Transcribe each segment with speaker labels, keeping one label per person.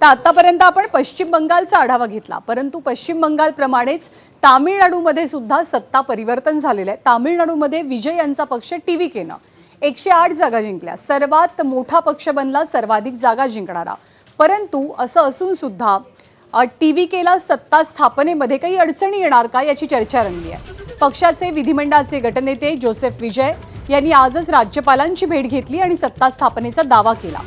Speaker 1: तर आतापर्यंत आपण पश्चिम बंगालचा आढावा घेतला, परंतु पश्चिम बंगालप्रमाणेच तामिळनाडूमध्ये सुद्धा सत्ता परिवर्तन झालेलं आहे। तामिळनाडूमध्ये विजय यांचा पक्ष टीव्हीकेनं 108 जागा जिंकल्या, सर्वात मोठा पक्ष बनला, सर्वाधिक जागा जिंकणारा। परंतु असं असून सुद्धा टीव्हीकेला सत्ता स्थापनेमध्ये काही अडचणी येणार का याची चर्चा रंगली आहे। पक्षाचे विधिमंडळाचे गटनेते जोसेफ विजय यांनी आजच राज्यपालांची भेट घेतली आणि सत्ता स्थापनेचा दावा केला।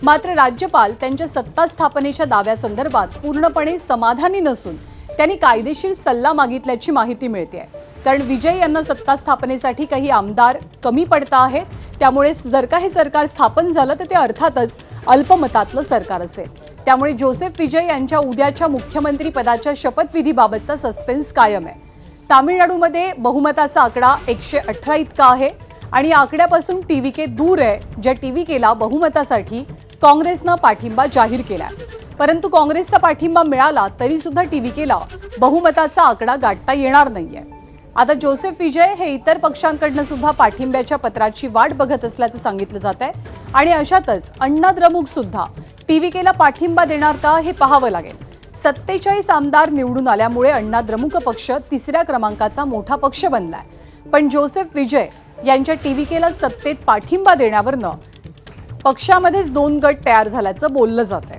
Speaker 1: मात्र राज्यपाल त्यांच्या सत्ता स्थापनेच्या दाव्यासंदर्भात पूर्णपणे समाधानी नसून त्यांनी कायदेशीर सल्ला मागितल्याची माहिती मिळते। कारण विजय यांना सत्ता स्थापनेसाठी काही आमदार कमी पडत आहेत, त्यामुळे जर का हे सरकार स्थापन झालं तर ते अर्थातच अल्पमतातलं सरकार असेल। त्यामुळे जोसेफ विजय यांच्या उद्याच्या मुख्यमंत्री पदाच्या शपथविधीबाबतचा सस्पेन्स कायम आहे। तामिळनाडूमध्ये बहुमताचा आकडा 118 इतका आहे आणि या आकड्यापासून टीव्हीके दूर आहे, ज्या टीव्हीकेला बहुमतासाठी काँग्रेसनं पाठिंबा जाहीर केलाय। परंतु काँग्रेसचा पाठिंबा मिळाला तरी सुद्धा टीव्हीकेला बहुमताचा आकडा गाठता येणार नाहीये। आता जोसेफ विजय हे इतर पक्षांकडून सुद्धा पाठिंब्याच्या पत्राची वाट बघत असल्याचं सांगितलं जात आहे आणि अशातच अण्णा द्रमुक सुद्धा टीव्हीकेला पाठिंबा देणार का हे पाहावं लागेल। 47 आमदार निवडून आल्यामुळे अण्णा द्रमुक पक्ष तिसऱ्या क्रमांकाचा मोठा पक्ष बनलाय, पण जोसेफ विजय यांच्या टीव्हीकेला सत्तेत पाठिंबा देण्यावरनं पक्षामध्येच दोन गट तयार झाल्याचं बोललं जात आहे।